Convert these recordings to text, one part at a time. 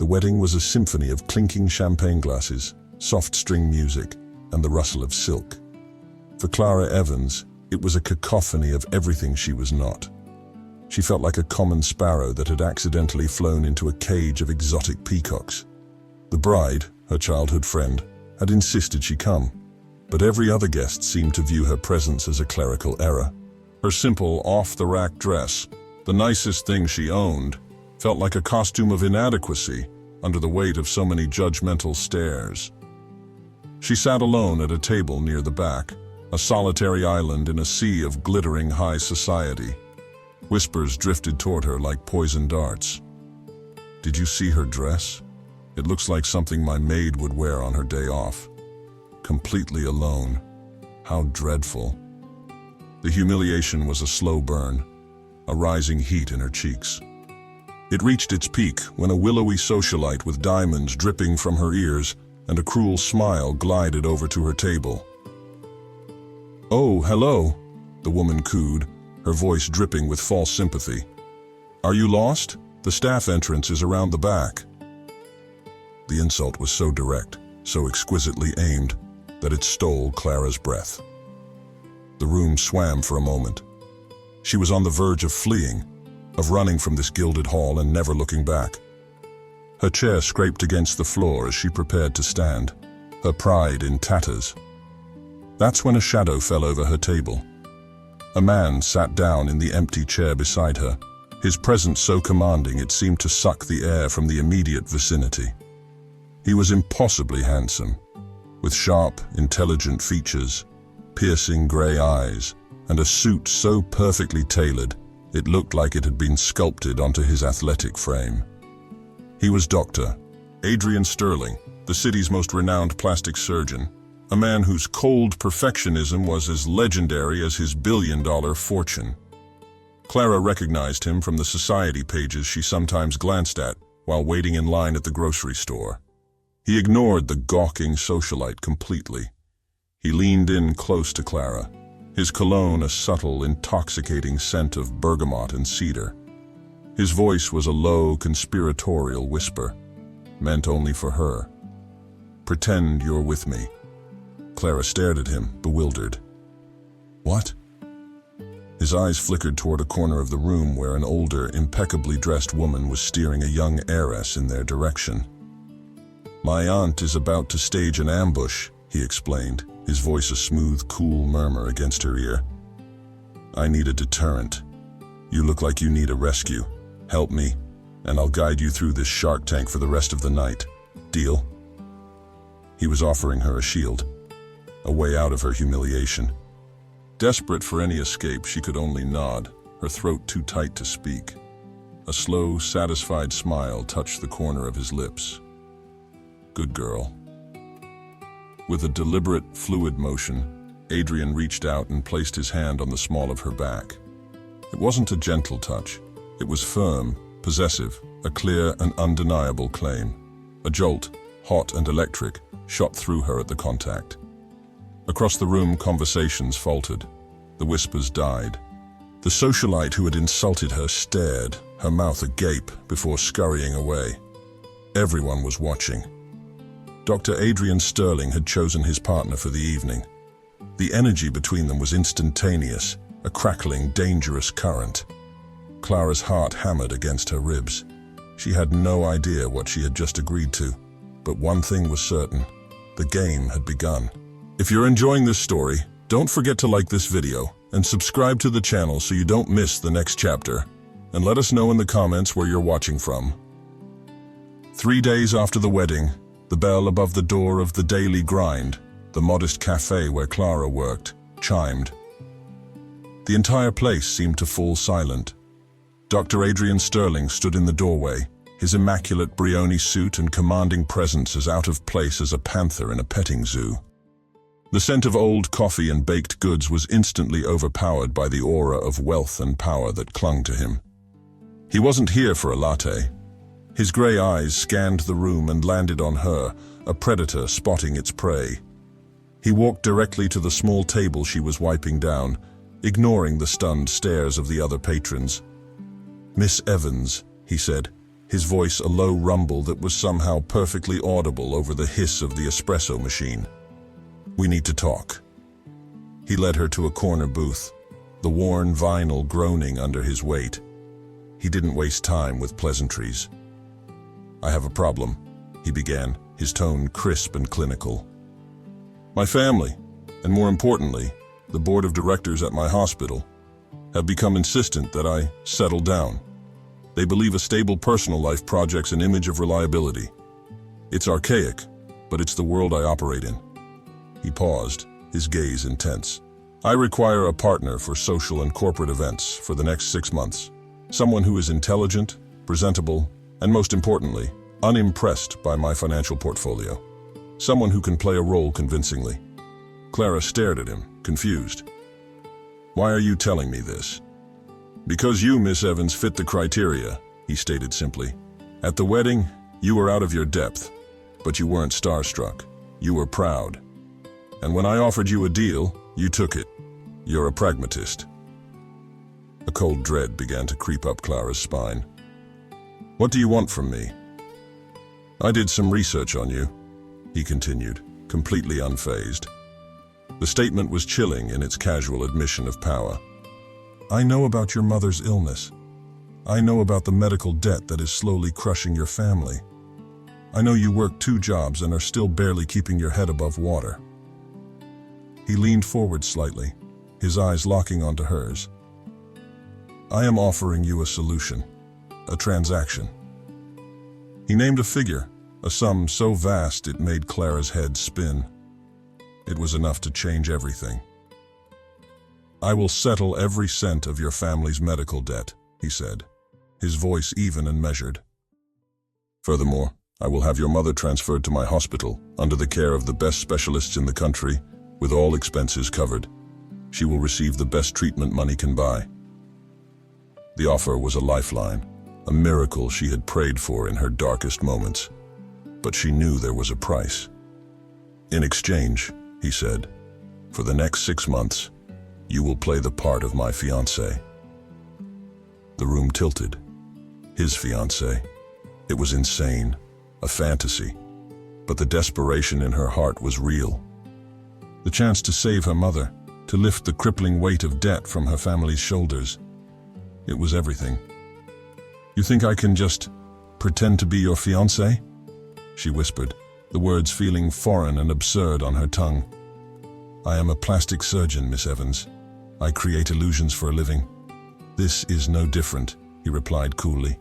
The wedding was a symphony of clinking champagne glasses, soft string music, and the rustle of silk. For Clara Evans, it was a cacophony of everything she was not. She felt like a common sparrow that had accidentally flown into a cage of exotic peacocks. The bride, her childhood friend, had insisted she come, but every other guest seemed to view her presence as a clerical error. Her simple, off-the-rack dress, the nicest thing she owned, felt like a costume of inadequacy under the weight of so many judgmental stares. She sat alone at a table near the back, a solitary island in a sea of glittering high society. Whispers drifted toward her like poison darts. "Did you see her dress? It looks like something my maid would wear on her day off. Completely alone. How dreadful." The humiliation was a slow burn, a rising heat in her cheeks. It reached its peak when a willowy socialite with diamonds dripping from her ears and a cruel smile glided over to her table. "Oh, hello," the woman cooed, her voice dripping with false sympathy. "Are you lost? The staff entrance is around the back." The insult was so direct, so exquisitely aimed, that it stole Clara's breath. The room swam for a moment. She was on the verge of fleeing, of running from this gilded hall and never looking back. Her chair scraped against the floor as she prepared to stand, her pride in tatters. That's when a shadow fell over her table. A man sat down in the empty chair beside her, his presence so commanding it seemed to suck the air from the immediate vicinity. He was impossibly handsome, with sharp, intelligent features, piercing gray eyes, and a suit so perfectly tailored it looked like it had been sculpted onto his athletic frame. He was Dr. Adrian Sterling, the city's most renowned plastic surgeon, a man whose cold perfectionism was as legendary as his billion-dollar fortune. Clara recognized him from the society pages she sometimes glanced at while waiting in line at the grocery store. He ignored the gawking socialite completely. He leaned in close to Clara, his cologne a subtle, intoxicating scent of bergamot and cedar. His voice was a low, conspiratorial whisper, meant only for her. "Pretend you're with me." Clara stared at him, bewildered. "What?" His eyes flickered toward a corner of the room where an older, impeccably dressed woman was steering a young heiress in their direction. "My aunt is about to stage an ambush," he explained, his voice a smooth, cool murmur against her ear. "I need a deterrent. You look like you need a rescue. Help me, and I'll guide you through this shark tank for the rest of the night. Deal?" He was offering her a shield, a way out of her humiliation. Desperate for any escape, she could only nod, her throat too tight to speak. A slow, satisfied smile touched the corner of his lips. "Good girl." With a deliberate, fluid motion, Adrian reached out and placed his hand on the small of her back. It wasn't a gentle touch. It was firm, possessive, a clear and undeniable claim. A jolt, hot and electric, shot through her at the contact. Across the room, conversations faltered. The whispers died. The socialite who had insulted her stared, her mouth agape, before scurrying away. Everyone was watching. Dr. Adrian Sterling had chosen his partner for the evening. The energy between them was instantaneous, a crackling, dangerous current. Clara's heart hammered against her ribs. She had no idea what she had just agreed to, but one thing was certain: the game had begun. If you're enjoying this story, don't forget to like this video and subscribe to the channel so you don't miss the next chapter. And let us know in the comments where you're watching from. 3 days after the wedding, the bell above the door of the Daily Grind, the modest cafe where Clara worked, chimed. The entire place seemed to fall silent. Dr. Adrian Sterling stood in the doorway, his immaculate Brioni suit and commanding presence as out of place as a panther in a petting zoo. The scent of old coffee and baked goods was instantly overpowered by the aura of wealth and power that clung to him. He wasn't here for a latte. His gray eyes scanned the room and landed on her, a predator spotting its prey. He walked directly to the small table she was wiping down, ignoring the stunned stares of the other patrons. "Miss Evans," he said, his voice a low rumble that was somehow perfectly audible over the hiss of the espresso machine. "We need to talk." He led her to a corner booth, the worn vinyl groaning under his weight. He didn't waste time with pleasantries. "I have a problem," he began, his tone crisp and clinical. "My family, and more importantly, the board of directors at my hospital, have become insistent that I settle down. They believe a stable personal life projects an image of reliability. It's archaic, but it's the world I operate in." He paused, his gaze intense. "I require a partner for social and corporate events for the next 6 months. Someone who is intelligent, presentable, and most importantly, unimpressed by my financial portfolio. Someone who can play a role convincingly." Clara stared at him, confused. "Why are you telling me this?" "Because you, Miss Evans, fit the criteria," he stated simply. "At the wedding, you were out of your depth, but you weren't starstruck. You were proud. And when I offered you a deal, you took it. You're a pragmatist." A cold dread began to creep up Clara's spine. "What do you want from me?" "I did some research on you," he continued, completely unfazed. The statement was chilling in its casual admission of power. "I know about your mother's illness. I know about the medical debt that is slowly crushing your family. I know you work 2 jobs and are still barely keeping your head above water." He leaned forward slightly, his eyes locking onto hers. "I am offering you a solution, a transaction." He named a figure, a sum so vast it made Clara's head spin. It was enough to change everything. "I will settle every cent of your family's medical debt," he said, his voice even and measured. "Furthermore, I will have your mother transferred to my hospital under the care of the best specialists in the country, with all expenses covered. She will receive the best treatment money can buy." The offer was a lifeline, a miracle she had prayed for in her darkest moments. But she knew there was a price. "In exchange," he said, "for the next 6 months, you will play the part of my fiancée." The room tilted. His fiancée. It was insane, a fantasy, but the desperation in her heart was real. The chance to save her mother, to lift the crippling weight of debt from her family's shoulders. It was everything. "You think I can just pretend to be your fiancé?" she whispered, the words feeling foreign and absurd on her tongue. "I am a plastic surgeon, Miss Evans. I create illusions for a living." "This is no different," he replied coolly.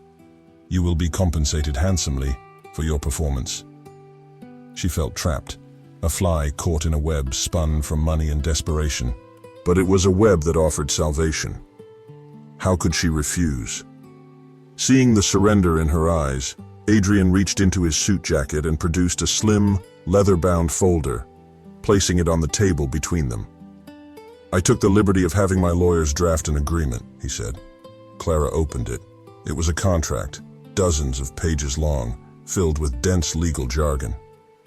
"You will be compensated handsomely for your performance." She felt trapped, a fly caught in a web spun from money and desperation. But it was a web that offered salvation. How could she refuse? Seeing the surrender in her eyes, Adrian reached into his suit jacket and produced a slim, leather-bound folder, placing it on the table between them. "I took the liberty of having my lawyers draft an agreement," he said. Clara opened it. It was a contract, dozens of pages long, filled with dense legal jargon.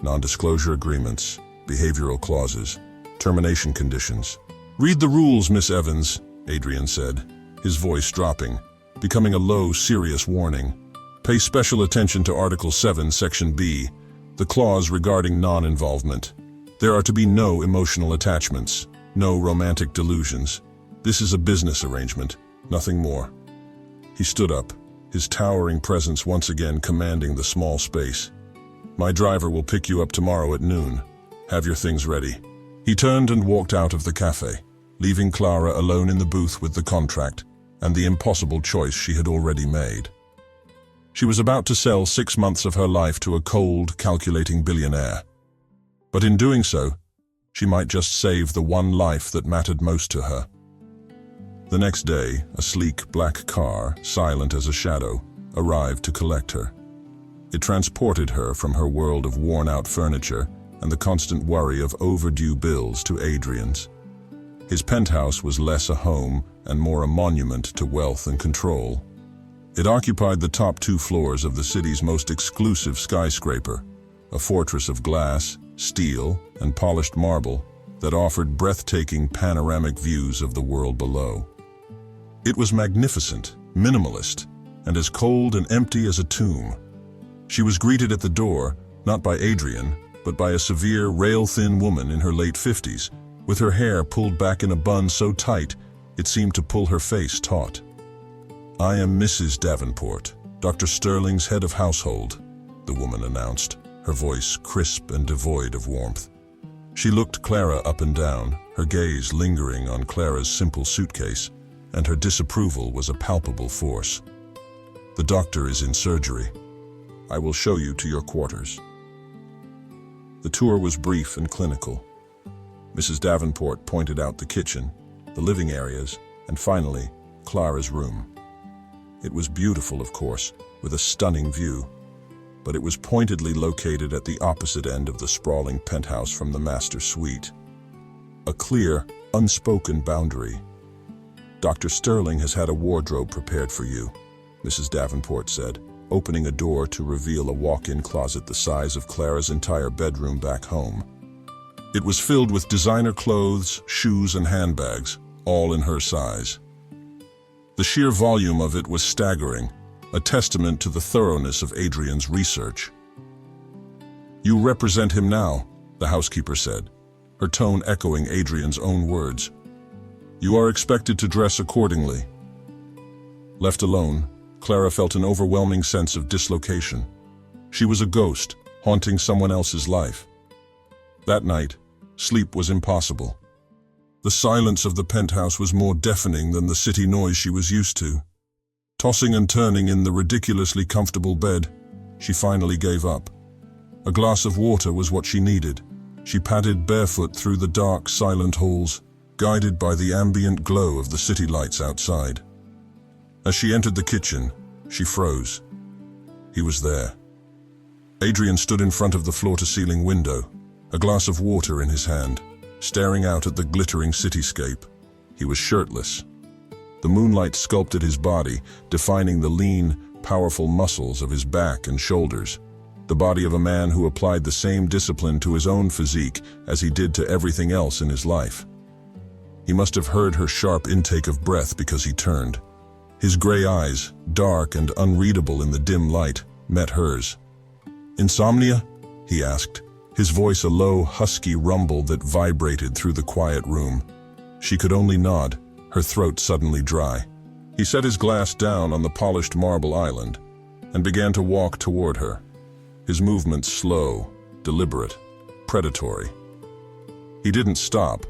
Non-disclosure agreements, behavioral clauses, termination conditions. "Read the rules, Miss Evans," Adrian said, his voice dropping, becoming a low, serious warning. "Pay special attention to Article 7, Section B, the clause regarding non-involvement. There are to be no emotional attachments, no romantic delusions. This is a business arrangement, nothing more." He stood up, his towering presence once again commanding the small space. "My driver will pick you up tomorrow at noon. Have your things ready." He turned and walked out of the cafe, leaving Clara alone in the booth with the contract and the impossible choice she had already made. She was about to sell 6 months of her life to a cold, calculating billionaire. But in doing so, she might just save the one life that mattered most to her. The next day, a sleek black car, silent as a shadow, arrived to collect her. It transported her from her world of worn-out furniture and the constant worry of overdue bills to Adrian's. His penthouse was less a home and more a monument to wealth and control. It occupied the top 2 floors of the city's most exclusive skyscraper, a fortress of glass, steel, and polished marble that offered breathtaking panoramic views of the world below. It was magnificent, minimalist, and as cold and empty as a tomb. She was greeted at the door, not by Adrian, but by a severe, rail-thin woman in her late 50s, with her hair pulled back in a bun so tight it seemed to pull her face taut. "I am Mrs. Davenport, Dr. Sterling's head of household," the woman announced, her voice crisp and devoid of warmth. She looked Clara up and down, her gaze lingering on Clara's simple suitcase, and her disapproval was a palpable force. "The doctor is in surgery. I will show you to your quarters." The tour was brief and clinical. Mrs. Davenport pointed out the kitchen, the living areas, and finally, Clara's room. It was beautiful, of course, with a stunning view, but it was pointedly located at the opposite end of the sprawling penthouse from the master suite. A clear, unspoken boundary. "Dr. Sterling has had a wardrobe prepared for you," Mrs. Davenport said, opening a door to reveal a walk-in closet the size of Clara's entire bedroom back home. It was filled with designer clothes, shoes, and handbags, all in her size. The sheer volume of it was staggering, a testament to the thoroughness of Adrian's research. "You represent him now," the housekeeper said, her tone echoing Adrian's own words. "You are expected to dress accordingly." Left alone, Clara felt an overwhelming sense of dislocation. She was a ghost, haunting someone else's life. That night, sleep was impossible. The silence of the penthouse was more deafening than the city noise she was used to. Tossing and turning in the ridiculously comfortable bed, she finally gave up. A glass of water was what she needed. She padded barefoot through the dark, silent halls, guided by the ambient glow of the city lights outside. As she entered the kitchen, she froze. He was there. Adrian stood in front of the floor-to-ceiling window, a glass of water in his hand, staring out at the glittering cityscape. He was shirtless. The moonlight sculpted his body, defining the lean, powerful muscles of his back and shoulders. The body of a man who applied the same discipline to his own physique as he did to everything else in his life. He must have heard her sharp intake of breath because he turned. His gray eyes, dark and unreadable in the dim light, met hers. "Insomnia?" he asked, his voice a low, husky rumble that vibrated through the quiet room. She could only nod, her throat suddenly dry. He set his glass down on the polished marble island and began to walk toward her, his movements slow, deliberate, predatory. He didn't stop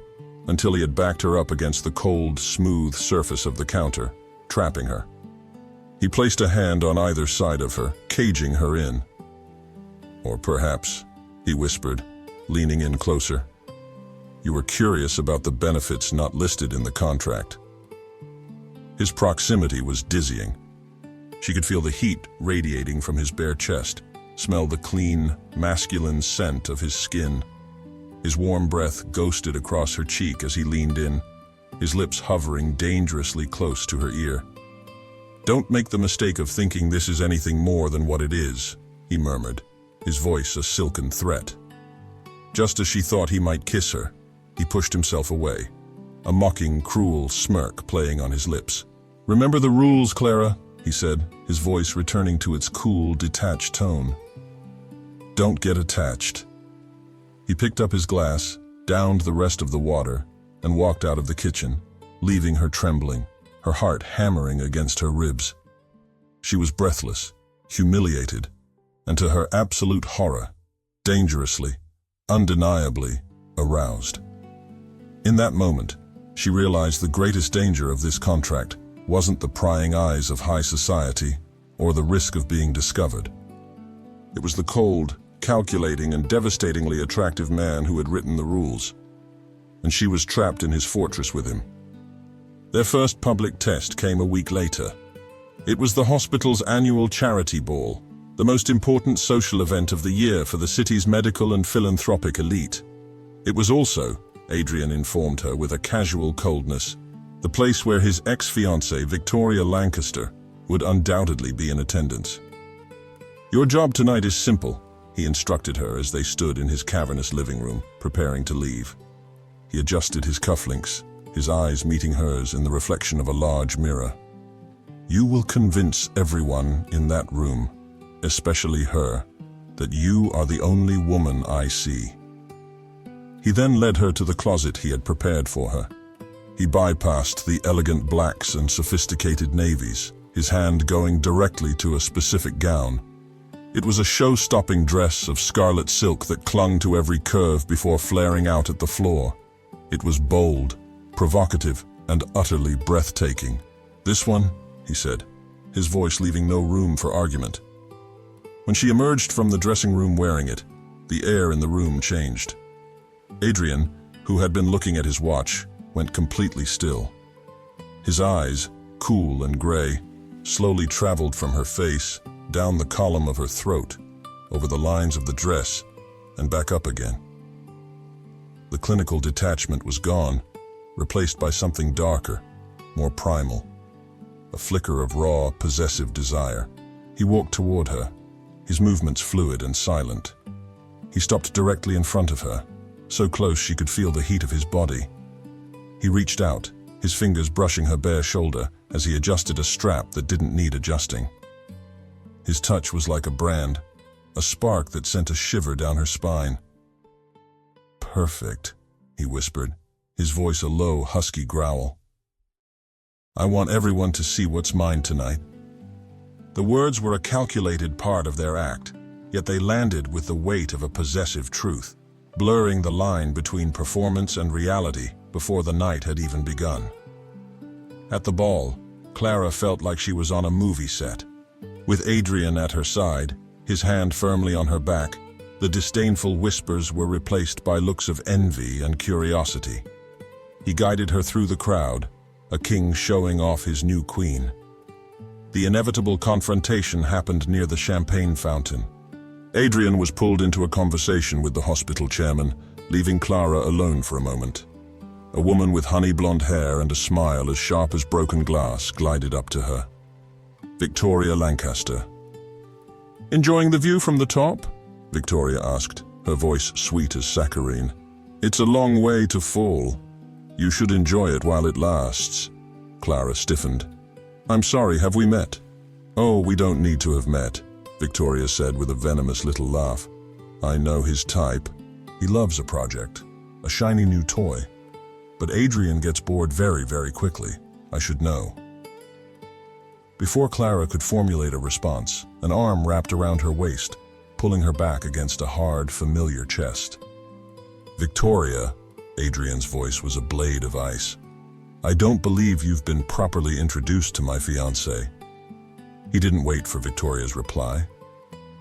until he had backed her up against the cold, smooth surface of the counter, trapping her. He placed a hand on either side of her, caging her in. "Or perhaps," he whispered, leaning in closer, "you were curious about the benefits not listed in the contract." His proximity was dizzying. She could feel the heat radiating from his bare chest, smell the clean, masculine scent of his skin. His warm breath ghosted across her cheek as he leaned in, his lips hovering dangerously close to her ear. "Don't make the mistake of thinking this is anything more than what it is," he murmured, his voice a silken threat. Just as she thought he might kiss her, he pushed himself away, a mocking, cruel smirk playing on his lips. "Remember the rules, Clara," he said, his voice returning to its cool, detached tone. "Don't get attached." He picked up his glass, downed the rest of the water, and walked out of the kitchen, leaving her trembling, her heart hammering against her ribs. She was breathless, humiliated, and to her absolute horror, dangerously, undeniably aroused. In that moment, she realized the greatest danger of this contract wasn't the prying eyes of high society or the risk of being discovered. It was the cold, calculating and devastatingly attractive man who had written the rules, and she was trapped in his fortress with him. Their first public test came a week later. It was the hospital's annual charity ball, the most important social event of the year for the city's medical and philanthropic elite. It was also, Adrian informed her with a casual coldness, the place where his ex-fiancée, Victoria Lancaster, would undoubtedly be in attendance. "Your job tonight is simple," he instructed her as they stood in his cavernous living room, preparing to leave. He adjusted his cufflinks, his eyes meeting hers in the reflection of a large mirror. You will convince everyone in that room, especially her, that you are the only woman I see." He then led her to the closet he had prepared for her. He bypassed the elegant blacks and sophisticated navies, his hand going directly to a specific gown. It was a show-stopping dress of scarlet silk that clung to every curve before flaring out at the floor. It was bold, provocative, and utterly breathtaking. "This one," he said, his voice leaving no room for argument. When she emerged from the dressing room wearing it, the air in the room changed. Adrian, who had been looking at his watch, went completely still. His eyes, cool and gray, slowly traveled from her face, down the column of her throat, over the lines of the dress, and back up again. The clinical detachment was gone, replaced by something darker, more primal. A flicker of raw, possessive desire. He walked toward her, his movements fluid and silent. He stopped directly in front of her, so close she could feel the heat of his body. He reached out, his fingers brushing her bare shoulder as he adjusted a strap that didn't need adjusting. His touch was like a brand, a spark that sent a shiver down her spine. "Perfect," he whispered, his voice a low, husky growl. "I want everyone to see what's mine tonight." The words were a calculated part of their act, yet they landed with the weight of a possessive truth, blurring the line between performance and reality before the night had even begun. At the ball, Clara felt like she was on a movie set. With Adrian at her side, his hand firmly on her back, the disdainful whispers were replaced by looks of envy and curiosity. He guided her through the crowd, a king showing off his new queen. The inevitable confrontation happened near the champagne fountain. Adrian was pulled into a conversation with the hospital chairman, leaving Clara alone for a moment. A woman with honey blonde hair and a smile as sharp as broken glass glided up to her. Victoria Lancaster. "Enjoying the view from the top?" Victoria asked, her voice sweet as saccharine. "It's a long way to fall. You should enjoy it while it lasts." Clara stiffened. "I'm sorry, have we met?" "Oh, we don't need to have met," Victoria said with a venomous little laugh. "I know his type. He loves a project, a shiny new toy. But Adrian gets bored very, very quickly. I should know." Before Clara could formulate a response, an arm wrapped around her waist, pulling her back against a hard, familiar chest. "Victoria," Adrian's voice was a blade of ice. "I don't believe you've been properly introduced to my fiancé." He didn't wait for Victoria's reply.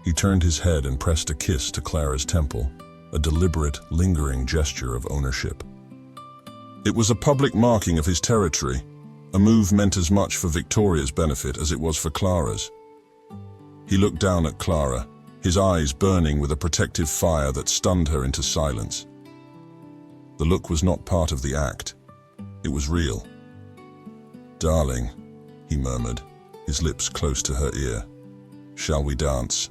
He turned his head and pressed a kiss to Clara's temple, a deliberate, lingering gesture of ownership. It was a public marking of his territory, a move meant as much for Victoria's benefit as it was for Clara's. He looked down at Clara, his eyes burning with a protective fire that stunned her into silence. The look was not part of the act. It was real. "Darling," he murmured, his lips close to her ear. "Shall we dance?"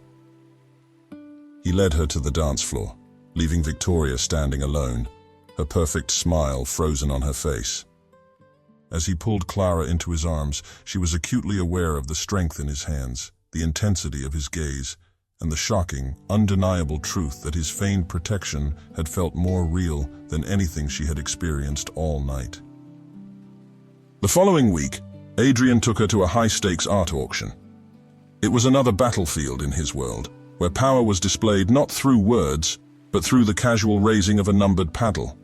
He led her to the dance floor, leaving Victoria standing alone, her perfect smile frozen on her face. As he pulled Clara into his arms, she was acutely aware of the strength in his hands, the intensity of his gaze, and the shocking, undeniable truth that his feigned protection had felt more real than anything she had experienced all night. The following week, Adrian took her to a high-stakes art auction. It was another battlefield in his world, where power was displayed not through words, but through the casual raising of a numbered paddle.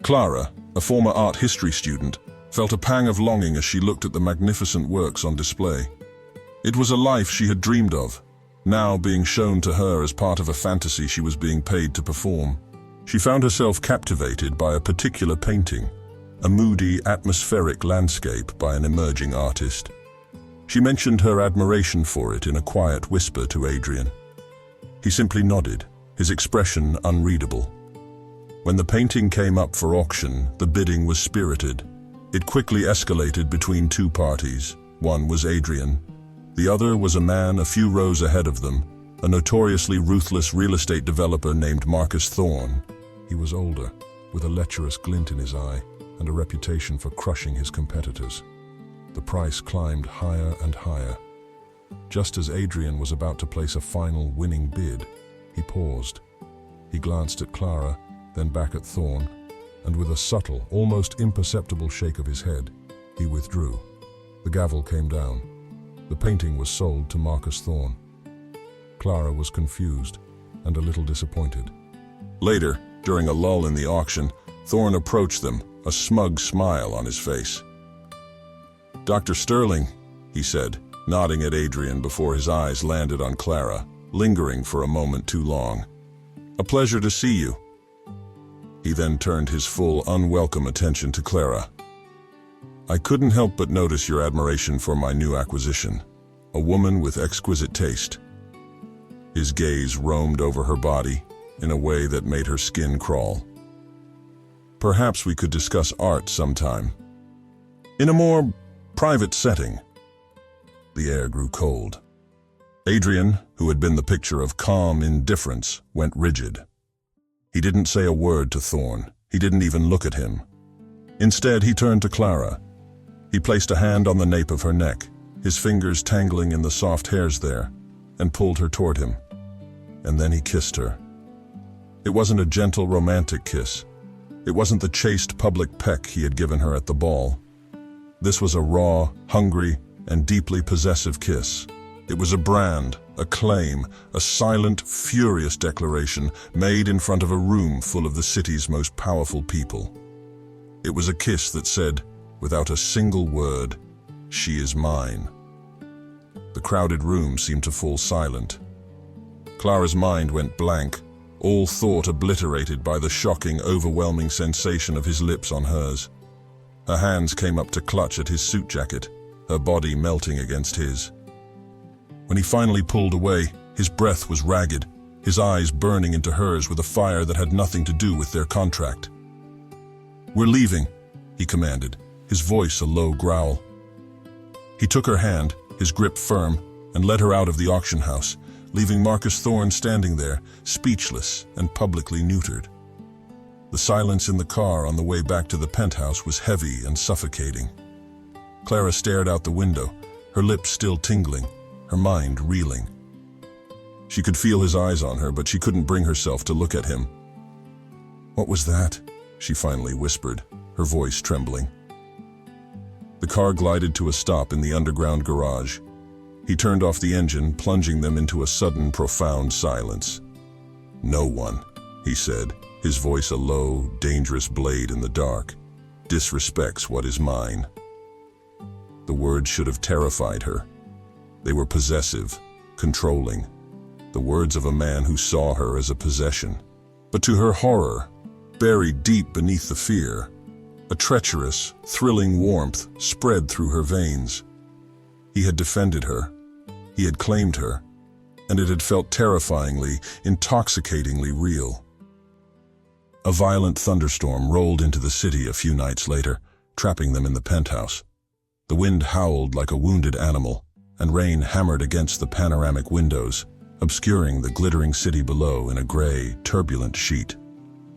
Clara, a former art history student, felt a pang of longing as she looked at the magnificent works on display. It was a life she had dreamed of, now being shown to her as part of a fantasy she was being paid to perform. She found herself captivated by a particular painting, a moody, atmospheric landscape by an emerging artist. She mentioned her admiration for it in a quiet whisper to Adrian. He simply nodded, his expression unreadable. When the painting came up for auction, the bidding was spirited. It quickly escalated between two parties. One was Adrian. The other was a man a few rows ahead of them, a notoriously ruthless real estate developer named Marcus Thorne. He was older, with a lecherous glint in his eye, and a reputation for crushing his competitors. The price climbed higher and higher. Just as Adrian was about to place a final winning bid, he paused. He glanced at Clara, then back at Thorne, and with a subtle, almost imperceptible shake of his head, he withdrew. The gavel came down. The painting was sold to Marcus Thorne. Clara was confused and a little disappointed. Later, during a lull in the auction, Thorne approached them, a smug smile on his face. "Dr. Sterling," he said, nodding at Adrian before his eyes landed on Clara, lingering for a moment too long. "A pleasure to see you." He then turned his full, unwelcome attention to Clara. "I couldn't help but notice your admiration for my new acquisition, a woman with exquisite taste." His gaze roamed over her body in a way that made her skin crawl. "Perhaps we could discuss art sometime, in a more private setting." The air grew cold. Adrian, who had been the picture of calm indifference, went rigid. He didn't say a word to Thorne. He didn't even look at him. Instead, he turned to Clara. He placed a hand on the nape of her neck, his fingers tangling in the soft hairs there, and pulled her toward him. And then he kissed her. It wasn't a gentle, romantic kiss. It wasn't the chaste public peck he had given her at the ball. This was a raw, hungry, and deeply possessive kiss. It was a brand, a claim, a silent, furious declaration made in front of a room full of the city's most powerful people. It was a kiss that said, without a single word, "She is mine." The crowded room seemed to fall silent. Clara's mind went blank, all thought obliterated by the shocking, overwhelming sensation of his lips on hers. Her hands came up to clutch at his suit jacket, her body melting against his. When he finally pulled away, his breath was ragged, his eyes burning into hers with a fire that had nothing to do with their contract. "We're leaving," he commanded, his voice a low growl. He took her hand, his grip firm, and led her out of the auction house, leaving Marcus Thorne standing there, speechless and publicly neutered. The silence in the car on the way back to the penthouse was heavy and suffocating. Clara stared out the window, her lips still tingling, her mind reeling. She could feel his eyes on her, but she couldn't bring herself to look at him. "What was that?" she finally whispered, her voice trembling. The car glided to a stop in the underground garage. He turned off the engine, plunging them into a sudden, profound silence. "No one," he said, his voice a low, dangerous blade in the dark, "disrespects what is mine." The words should have terrified her. They were possessive, controlling, the words of a man who saw her as a possession. But to her horror, buried deep beneath the fear, a treacherous, thrilling warmth spread through her veins. He had defended her. He had claimed her, and it had felt terrifyingly, intoxicatingly real. A violent thunderstorm rolled into the city a few nights later, trapping them in the penthouse. The wind howled like a wounded animal, and rain hammered against the panoramic windows, obscuring the glittering city below in a gray, turbulent sheet.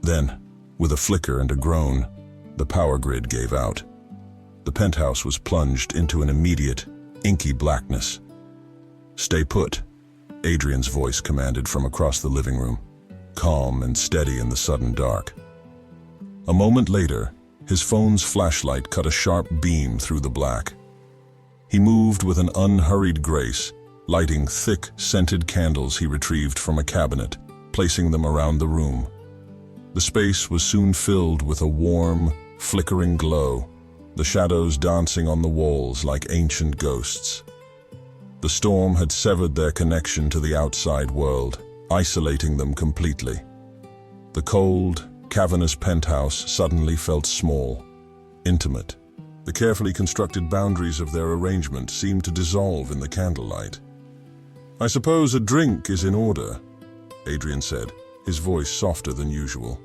Then, with a flicker and a groan, the power grid gave out. The penthouse was plunged into an immediate, inky blackness. "Stay put," Adrian's voice commanded from across the living room, calm and steady in the sudden dark. A moment later, his phone's flashlight cut a sharp beam through the black. He moved with an unhurried grace, lighting thick, scented candles he retrieved from a cabinet, placing them around the room. The space was soon filled with a warm, flickering glow, the shadows dancing on the walls like ancient ghosts. The storm had severed their connection to the outside world, isolating them completely. The cold, cavernous penthouse suddenly felt small, intimate. The carefully constructed boundaries of their arrangement seemed to dissolve in the candlelight. "I suppose a drink is in order," Adrian said, his voice softer than usual.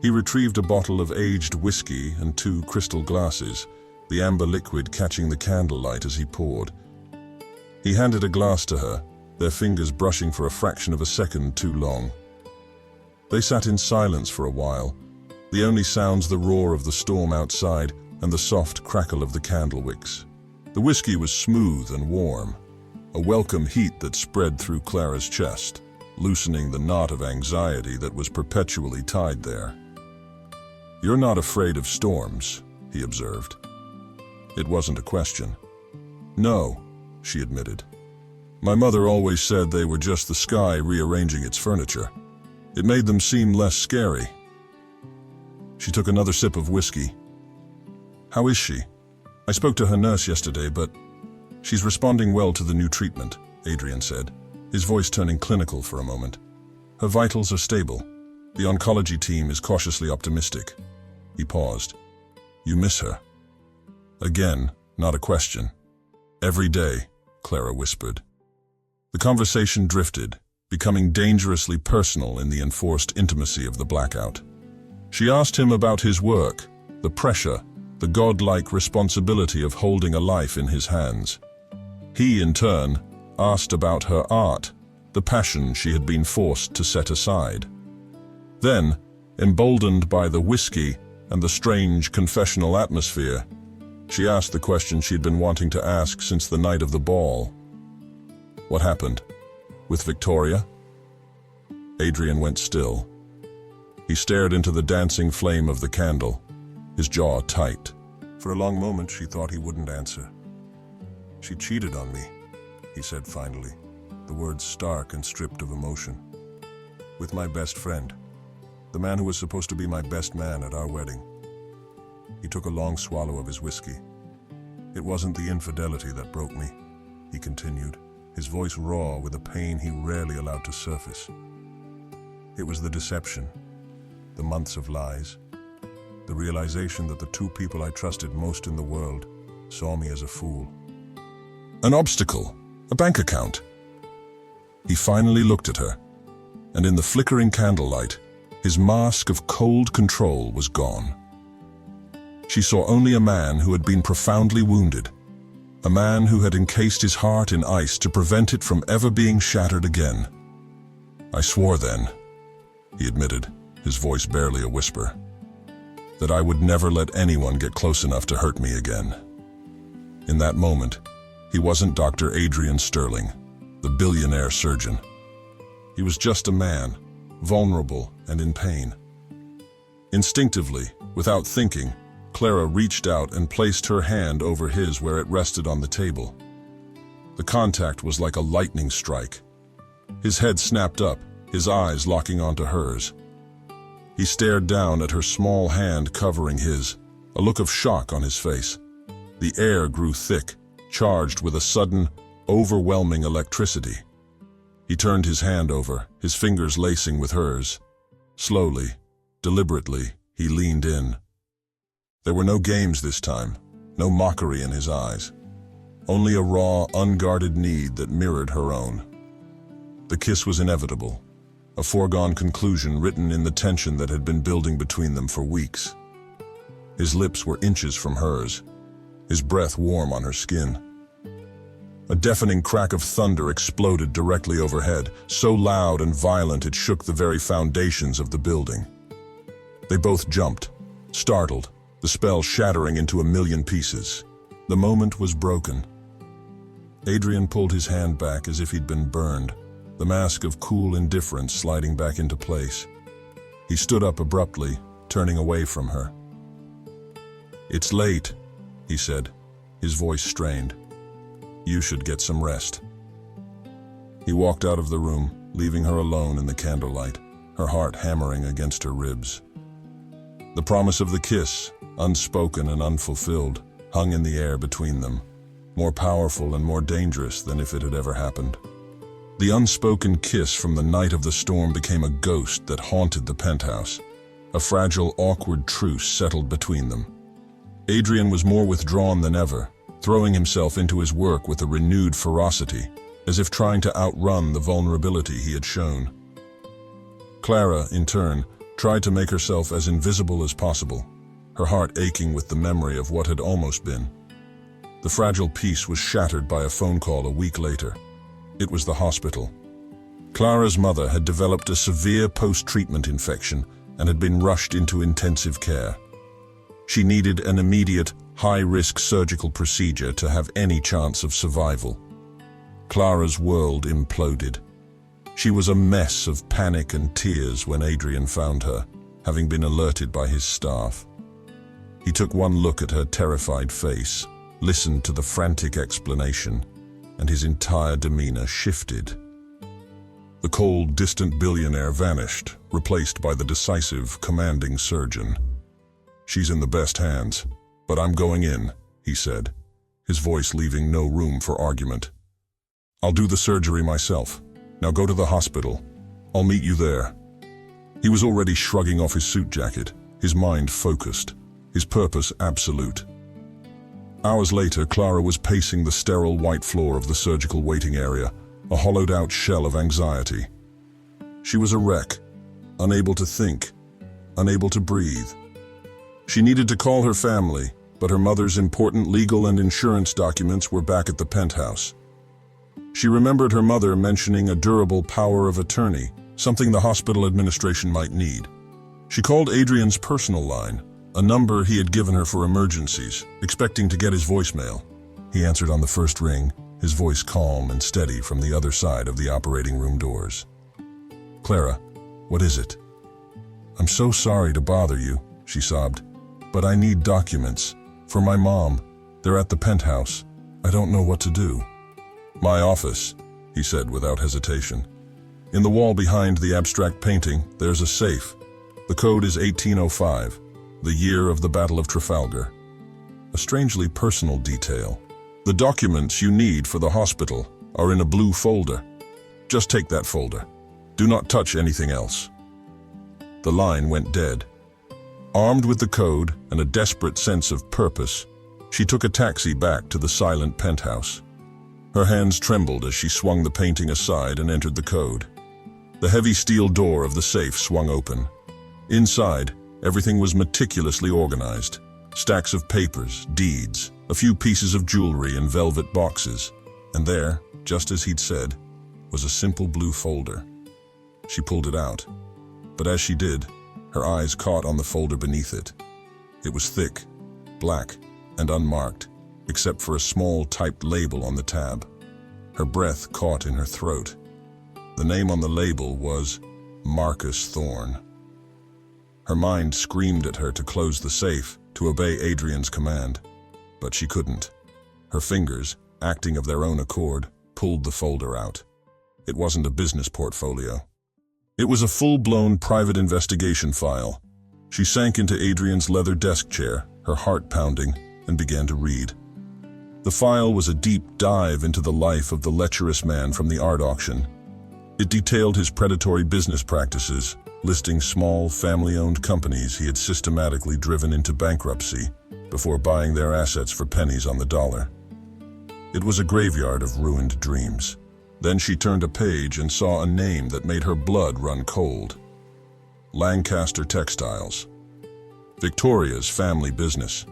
He retrieved a bottle of aged whiskey and 2 crystal glasses, the amber liquid catching the candlelight as he poured. He handed a glass to her, their fingers brushing for a fraction of a second too long. They sat in silence for a while, the only sounds the roar of the storm outside and the soft crackle of the candle wicks. The whiskey was smooth and warm, a welcome heat that spread through Clara's chest, loosening the knot of anxiety that was perpetually tied there. "You're not afraid of storms," he observed. It wasn't a question. "No," she admitted. "My mother always said they were just the sky rearranging its furniture. It made them seem less scary." She took another sip of whiskey. "How is she? I spoke to her nurse yesterday, but she's responding well to the new treatment," Adrian said, his voice turning clinical for a moment. "Her vitals are stable. The oncology team is cautiously optimistic." He paused. "You miss her?" Again, not a question. "Every day," Clara whispered. The conversation drifted, becoming dangerously personal in the enforced intimacy of the blackout. She asked him about his work, the pressure, the godlike responsibility of holding a life in his hands. He, in turn, asked about her art, the passion she had been forced to set aside. Then, emboldened by the whiskey and the strange confessional atmosphere, she asked the question she'd been wanting to ask since the night of the ball. "What happened? With Victoria?" Adrian went still. He stared into the dancing flame of the candle, his jaw tight. For a long moment, she thought he wouldn't answer. "She cheated on me," he said finally, the words stark and stripped of emotion. "With my best friend, the man who was supposed to be my best man at our wedding." He took a long swallow of his whiskey. "It wasn't the infidelity that broke me," he continued, his voice raw with a pain he rarely allowed to surface. "It was the deception, the months of lies, the realization that the two people I trusted most in the world saw me as a fool. An obstacle, a bank account." He finally looked at her, and in the flickering candlelight, his mask of cold control was gone. She saw only a man who had been profoundly wounded, a man who had encased his heart in ice to prevent it from ever being shattered again. "I swore then," he admitted, his voice barely a whisper, "that I would never let anyone get close enough to hurt me again." In that moment, he wasn't Dr. Adrian Sterling, the billionaire surgeon. He was just a man, vulnerable and in pain. Instinctively, without thinking, Clara reached out and placed her hand over his where it rested on the table. The contact was like a lightning strike. His head snapped up, his eyes locking onto hers. He stared down at her small hand covering his, a look of shock on his face. The air grew thick, charged with a sudden, overwhelming electricity. He turned his hand over, his fingers lacing with hers. Slowly, deliberately, he leaned in. There were no games this time, no mockery in his eyes. Only a raw, unguarded need that mirrored her own. The kiss was inevitable, a foregone conclusion written in the tension that had been building between them for weeks. His lips were inches from hers, his breath warm on her skin. A deafening crack of thunder exploded directly overhead, so loud and violent it shook the very foundations of the building. They both jumped, startled, the spell shattering into a million pieces. The moment was broken. Adrian pulled his hand back as if he'd been burned, the mask of cool indifference sliding back into place. He stood up abruptly, turning away from her. "It's late," he said, his voice strained. "You should get some rest." He walked out of the room, leaving her alone in the candlelight, her heart hammering against her ribs. The promise of the kiss, unspoken and unfulfilled, hung in the air between them, more powerful and more dangerous than if it had ever happened. The unspoken kiss from the night of the storm became a ghost that haunted the penthouse. A fragile, awkward truce settled between them. Adrian was more withdrawn than ever, throwing himself into his work with a renewed ferocity, as if trying to outrun the vulnerability he had shown. Clara, in turn, tried to make herself as invisible as possible, her heart aching with the memory of what had almost been. The fragile peace was shattered by a phone call a week later. It was the hospital. Clara's mother had developed a severe post-treatment infection and had been rushed into intensive care. She needed an immediate, high-risk surgical procedure to have any chance of survival. Clara's world imploded. She was a mess of panic and tears when Adrian found her, having been alerted by his staff. He took one look at her terrified face, listened to the frantic explanation, and his entire demeanor shifted. The cold, distant billionaire vanished, replaced by the decisive, commanding surgeon. "She's in the best hands, but I'm going in," he said, his voice leaving no room for argument. "I'll do the surgery myself. Now go to the hospital. I'll meet you there." He was already shrugging off his suit jacket, his mind focused, his purpose absolute. Hours later, Clara was pacing the sterile white floor of the surgical waiting area, a hollowed-out shell of anxiety. She was a wreck, unable to think, unable to breathe. She needed to call her family, but her mother's important legal and insurance documents were back at the penthouse. She remembered her mother mentioning a durable power of attorney, something the hospital administration might need. She called Adrian's personal line, a number he had given her for emergencies, expecting to get his voicemail. He answered on the first ring, his voice calm and steady from the other side of the operating room doors. "Clara, what is it?" "I'm so sorry to bother you," she sobbed, "but I need documents. For my mom. They're at the penthouse. I don't know what to do." "My office," he said without hesitation. "In the wall behind the abstract painting, there's a safe. The code is 1805, the year of the Battle of Trafalgar." A strangely personal detail. "The documents you need for the hospital are in a blue folder. Just take that folder. Do not touch anything else." The line went dead. Armed with the code and a desperate sense of purpose, she took a taxi back to the silent penthouse. Her hands trembled as she swung the painting aside and entered the code. The heavy steel door of the safe swung open. Inside, everything was meticulously organized. Stacks of papers, deeds, a few pieces of jewelry in velvet boxes. And there, just as he'd said, was a simple blue folder. She pulled it out. But as she did, her eyes caught on the folder beneath it. It was thick, black, and unmarked, except for a small typed label on the tab. Her breath caught in her throat. The name on the label was Marcus Thorne. Her mind screamed at her to close the safe, to obey Adrian's command. But she couldn't. Her fingers, acting of their own accord, pulled the folder out. It wasn't a business portfolio. It was a full-blown private investigation file. She sank into Adrian's leather desk chair, her heart pounding, and began to read. The file was a deep dive into the life of the lecherous man from the art auction. It detailed his predatory business practices, listing small, family-owned companies he had systematically driven into bankruptcy before buying their assets for pennies on the dollar. It was a graveyard of ruined dreams. Then she turned a page and saw a name that made her blood run cold. Lancaster Textiles. Victoria's family business.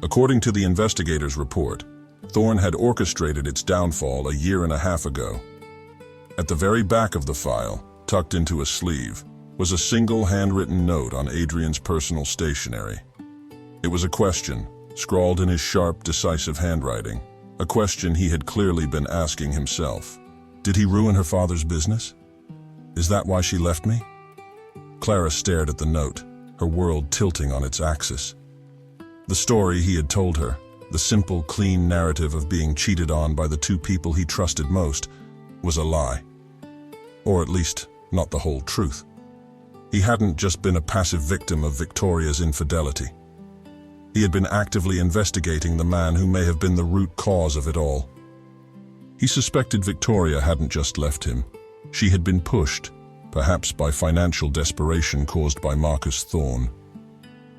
According to the investigator's report, Thorne had orchestrated its downfall a year and a half ago. At the very back of the file, tucked into a sleeve, was a single handwritten note on Adrian's personal stationery. It was a question, scrawled in his sharp, decisive handwriting, a question he had clearly been asking himself. Did he ruin her father's business? Is that why she left me? Clara stared at the note, her world tilting on its axis. The story he had told her, the simple, clean narrative of being cheated on by the two people he trusted most, was a lie. Or at least, not the whole truth. He hadn't just been a passive victim of Victoria's infidelity. He had been actively investigating the man who may have been the root cause of it all. He suspected Victoria hadn't just left him. She had been pushed, perhaps by financial desperation caused by Marcus Thorne.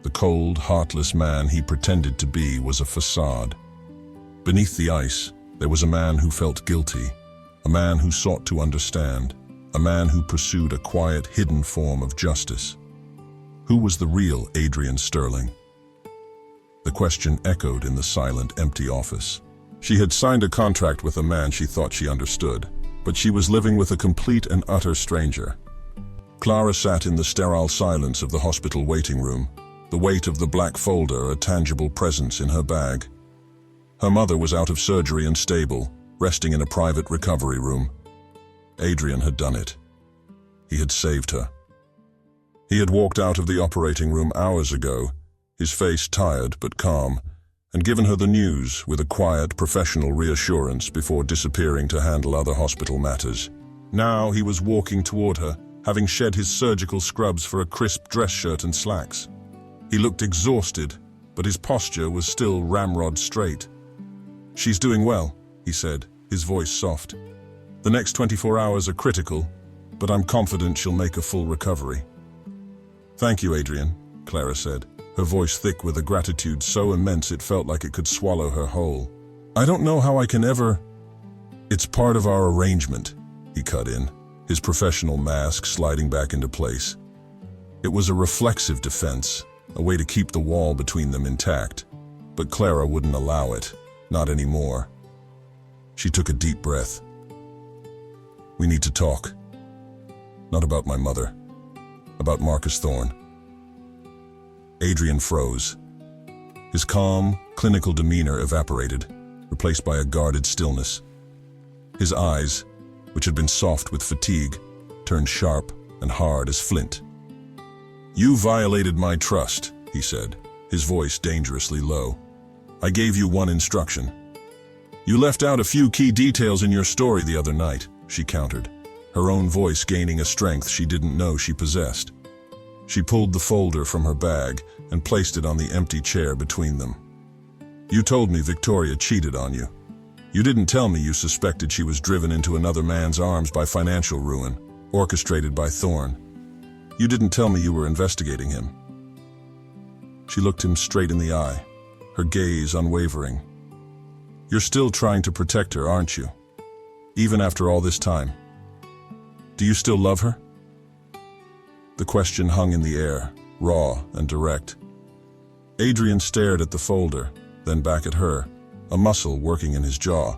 The cold, heartless man he pretended to be was a facade. Beneath the ice, there was a man who felt guilty, a man who sought to understand, a man who pursued a quiet, hidden form of justice. Who was the real Adrian Sterling? The question echoed in the silent, empty office. She had signed a contract with a man she thought she understood, but she was living with a complete and utter stranger. Clara sat in the sterile silence of the hospital waiting room, the weight of the black folder a tangible presence in her bag. Her mother was out of surgery and stable, resting in a private recovery room. Adrian had done it. He had saved her. He had walked out of the operating room hours ago, his face tired but calm, and given her the news with a quiet, professional reassurance before disappearing to handle other hospital matters. Now he was walking toward her, having shed his surgical scrubs for a crisp dress shirt and slacks. He looked exhausted, but his posture was still ramrod straight. "She's doing well," he said, his voice soft. "The next 24 hours are critical, but I'm confident she'll make a full recovery." "Thank you, Adrian," Clara said, her voice thick with a gratitude so immense it felt like it could swallow her whole. "I don't know how I can ever—" "It's part of our arrangement," he cut in, his professional mask sliding back into place. It was a reflexive defense, a way to keep the wall between them intact, but Clara wouldn't allow it, not anymore. She took a deep breath. "We need to talk. Not about my mother. About Marcus Thorne." Adrian froze. His calm, clinical demeanor evaporated, replaced by a guarded stillness. His eyes, which had been soft with fatigue, turned sharp and hard as flint. "You violated my trust," he said, his voice dangerously low. "I gave you one instruction. You left out a few key details in your story the other night," she countered, her own voice gaining a strength she didn't know she possessed. She pulled the folder from her bag and placed it on the empty chair between them. "You told me Victoria cheated on you. You didn't tell me you suspected she was driven into another man's arms by financial ruin, orchestrated by Thorne. You didn't tell me you were investigating him." She looked him straight in the eye, her gaze unwavering. "You're still trying to protect her, aren't you? Even after all this time. Do you still love her?" The question hung in the air, raw and direct. Adrian stared at the folder, then back at her, a muscle working in his jaw.